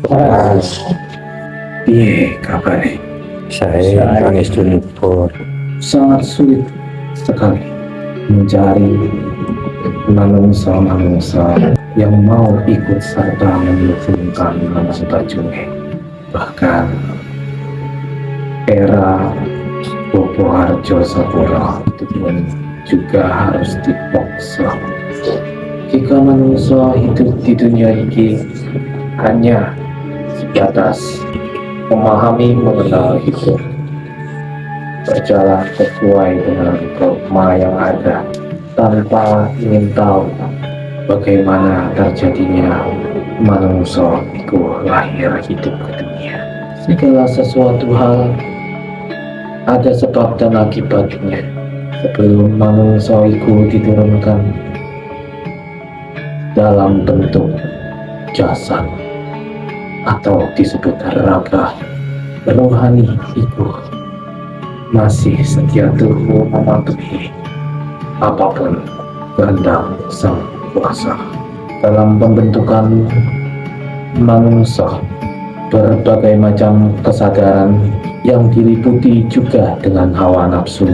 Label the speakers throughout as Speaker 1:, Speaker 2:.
Speaker 1: Mas, piye kabare?
Speaker 2: Saya nangis pur.
Speaker 1: Sangat sulit sekali mencari manungsa-manungsa yang mau ikut serta menyusulkan nama Bajunge. Bahkan era Bopo Harjo Sapura itu pun juga harus dipaksa. Jika manusia hidup di dunia ini hanya sebatas memahami mengenal hidup, berjalan sesuai dengan dogma yang ada, tanpa ingin tahu bagaimana terjadinya manusia itu lahir hidup ke dunia. Segala sesuatu hal ada sebab dan akibatnya. Sebelum manusia itu diturunkan dalam bentuk jasad atau disebut raga, rohani itu masih setia tubuh mematuhi apapun kehendak sang kuasa. Dalam pembentukan manusia, berbagai macam kesadaran yang diliputi juga dengan hawa nafsu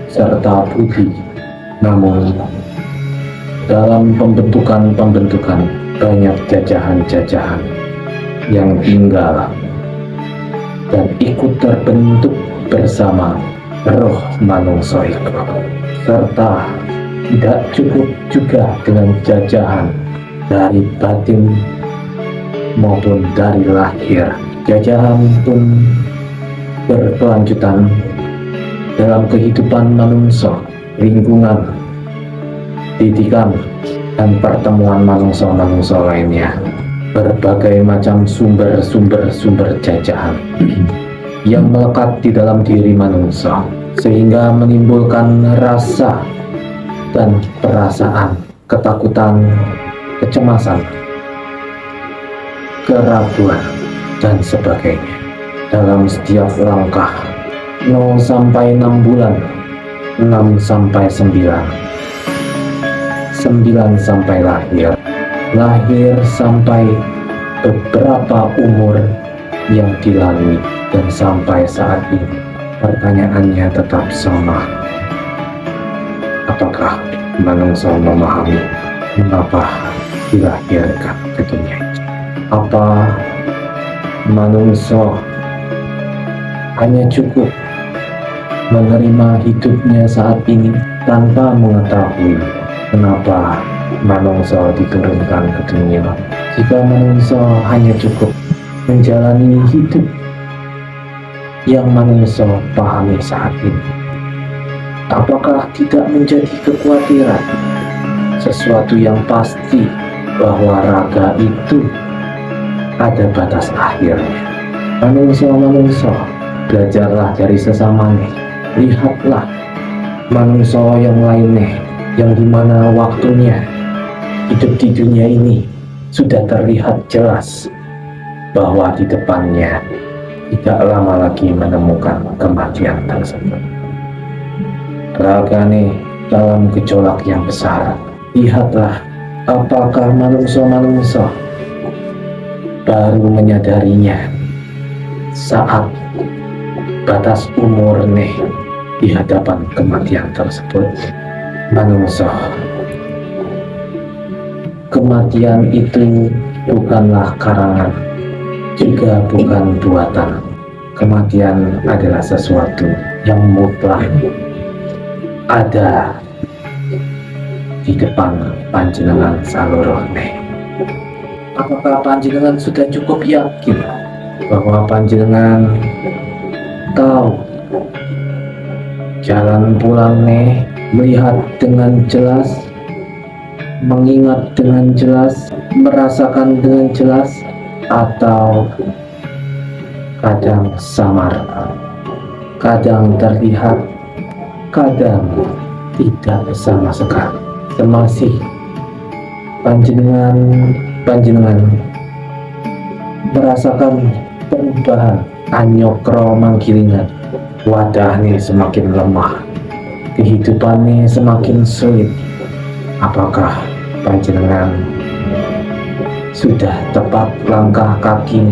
Speaker 1: serta budi. Namun dalam pembentukan banyak jajahan-jajahan yang tinggal dan ikut terbentuk bersama roh manusia itu, serta tidak cukup juga dengan jajahan dari batin maupun dari lahir. Jajahan pun berkelanjutan dalam kehidupan manusia, lingkungan, didikan, dan pertemuan manusia-manusia lainnya. Berbagai macam sumber jajahan yang melekat di dalam diri manusia, sehingga menimbulkan rasa dan perasaan ketakutan, kecemasan, keraguan, dan sebagainya. Dalam setiap langkah 0 sampai 6 bulan, 6 sampai 9, 9 sampai lahir sampai beberapa umur yang dilalui, dan sampai saat ini pertanyaannya tetap sama. Apakah manusia memahami mengapa dilahirkan ke dunia ini? Apa manusia hanya cukup menerima hidupnya saat ini tanpa mengetahui kenapa manusia diturunkan ke dunia? Jika manusia hanya cukup menjalani hidup yang manusia pahami saat ini, apakah tidak menjadi kekhawatiran sesuatu yang pasti bahwa raga itu ada batas akhirnya? Manusia, belajarlah dari sesamanya. Lihatlah manusia yang lainnya, yang dimana waktunya hidup di dunia ini sudah terlihat jelas bahwa di depannya tidak lama lagi menemukan kematian tersebut. Ragane dalam gejolak yang besar. Lihatlah apakah manusia baru menyadarinya saat batas umur di hadapan kematian tersebut. Manusia, kematian itu bukanlah karangan, juga bukan buatan. Kematian adalah sesuatu yang mutlak ada di depan panjenengan saluruhne. Apakah panjenengan sudah cukup yakin bahwa panjenengan tahu jalan pulang melihat dengan jelas, mengingat dengan jelas, merasakan dengan jelas, atau kadang samar, kadang terlihat, kadang tidak sama sekali? Semasih panjenengan merasakan perubahan, anyokro manggilingan, wadahnya semakin lemah, kehidupannya semakin sulit. Apakah panjenengan Sudah tepat langkah kaki,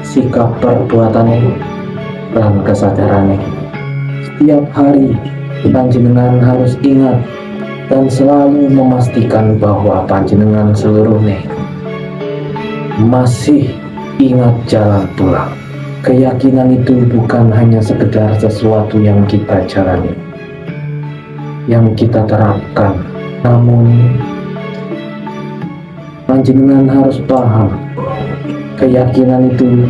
Speaker 1: sikap perbuatannya, dan kesadarannya. Setiap hari panjenengan harus ingat dan selalu memastikan bahwa panjenengan seluruhnya masih ingat jalan pulang. Keyakinan itu bukan hanya sekedar sesuatu yang kita jalani, yang kita terapkan, namun panjenengan harus paham, keyakinan itu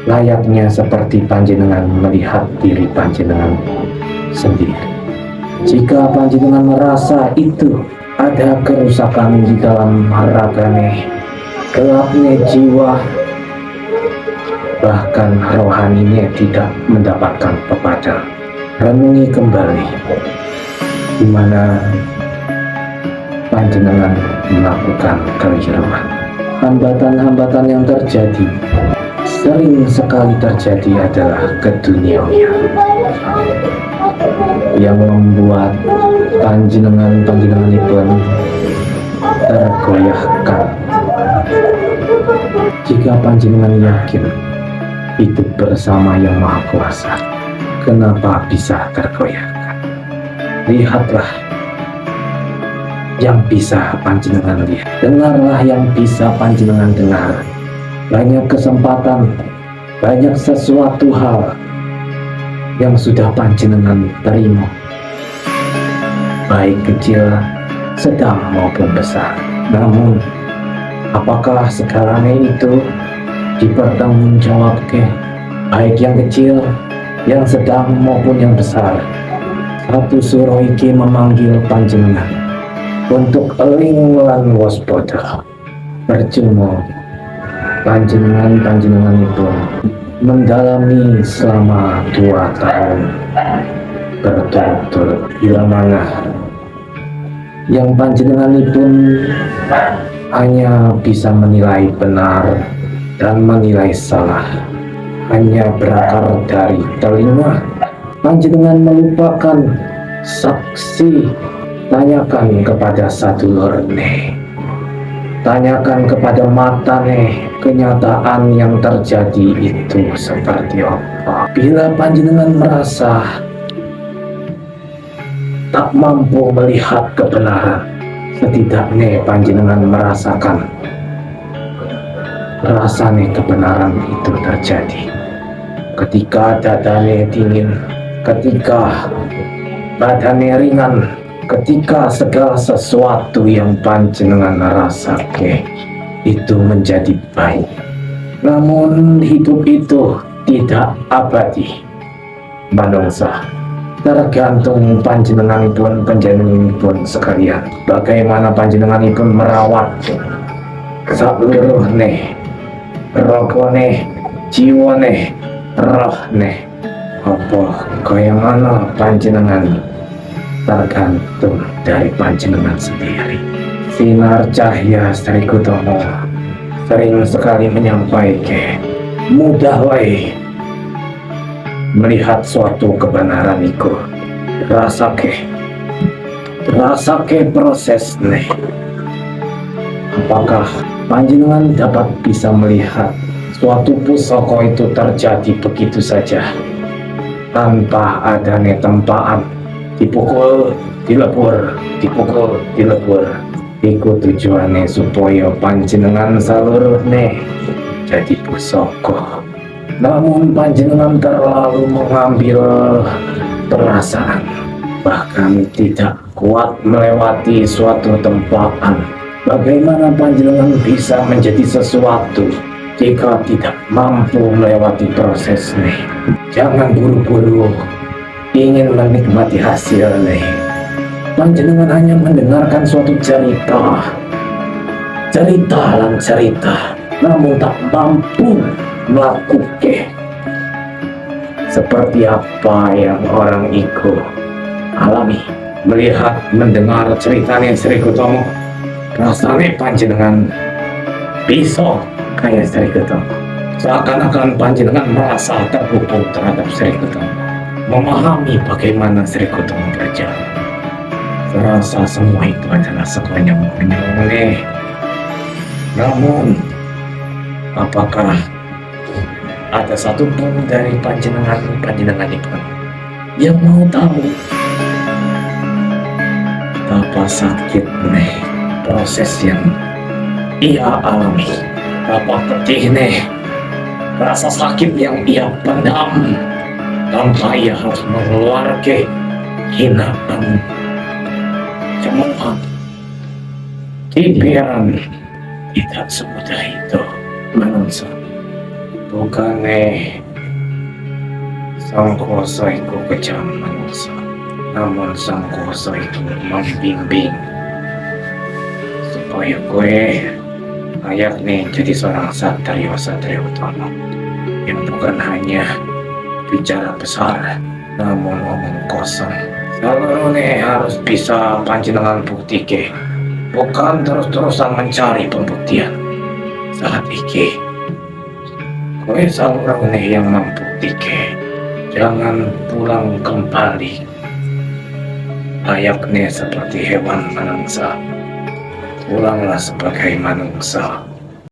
Speaker 1: layaknya seperti panjenengan melihat diri panjenengan sendiri. Jika panjenengan merasa itu ada kerusakan di dalam raganya, gelapnya jiwa, bahkan rohaninya tidak mendapatkan pepadang, renungi kembali di mana panjenengan melakukan keliruan. Hambatan-hambatan yang terjadi sering sekali terjadi adalah keduniawian yang membuat panjenengan itu tergoyahkan. Jika panjenengan yakin hidup bersama Yang Maha Kuasa, kenapa bisa tergoyahkan? Lihatlah yang bisa panjenengan lihat, dengarlah yang bisa panjenengan dengar. Banyak kesempatan, banyak sesuatu hal yang sudah panjenengan terima, baik kecil, sedang maupun besar. Namun, apakah sekarang itu dipertanggungjawabkan, baik yang kecil, yang sedang maupun yang besar? Satu surah iki memanggil panjenengan untuk eling lan waspada. Percuma panjenengan itu mendalami selama 2 tahun berturut-turut, bila mana yang panjenengan pun hanya bisa menilai benar dan menilai salah hanya berakar dari telinga. Panjenengan melupakan saksi. Tanyakan kepada sadulur nih, tanyakan kepada mata nih, kenyataan yang terjadi itu seperti apa. Bila panjenengan merasa tak mampu melihat kebenaran, setidaknya panjenengan merasakan rasanya kebenaran itu terjadi. Ketika dadanya dingin, ketika badannya ringan, ketika segala sesuatu yang panjenengan rasakan itu menjadi baik. Namun hidup itu tidak abadi. Manungsa tergantung panjenenganipun panjenenganipun sekalian, bagaimana panjenenganipun merawat saluruhne, rogone, jiwane, rohne. Apa kaya mana panjenengan tergantung dari panjenengan sendiri. Sinar cahya Sri Kutomo sering sekali menyampaikan, mudah wae melihat suatu kebenaran iku. Rasake proses nih. Apakah panjenengan dapat bisa melihat suatu pusaka itu terjadi begitu saja tanpa adanya tempaan, dipukul, dilebur, dipukul, dilebur? Iku tujuannya supaya panjenengan seluruhnya jadi pusaka. Namun panjenengan terlalu mengambil perasaan, bahkan tidak kuat melewati suatu tempaan. Bagaimana panjenengan bisa menjadi sesuatu jika tidak mampu melewati prosesnya? Jangan buru-buru ingin menikmati hasilnya. Panjenengan hanya mendengarkan suatu cerita, namun tak mampu melakukan seperti apa yang orang itu alami. Melihat, mendengar ceritanya Sri Kutomo, rasanya panjenengan bisa kayak Sri Kutomo. Seakan-akan panjenengan merasa terhubung terhadap Sri Kutomo, memahami bagaimana Sri Kutomo berjalan. Serasa semua itu adalah sekonyong-konyong. Namun, apakah ada satupun dari panjenengan itu yang mau tahu betapa sakit nih proses yang ia alami? Betapa pedih nih rasa sakit yang ia pendam tanpa ia harus mengeluarkan hinaan, cemoohan, cibiran. Tidak semudah itu, manungsa. Bukannya sang kuasa itu kejam, manungsa, namun sang kuasa itu membimbing supaya gue layak nih jadi seorang satria utama yang bukan hanya bicara besar namun omong kosong. Seluruhnya harus bisa panjenengan bukti, bukan terus-terusan mencari pembuktian. Saat ini kowe seluruhnya yang membuktikan. Jangan pulang kembali layaknya seperti hewan manungsa. Pulanglah sebagai manungsa.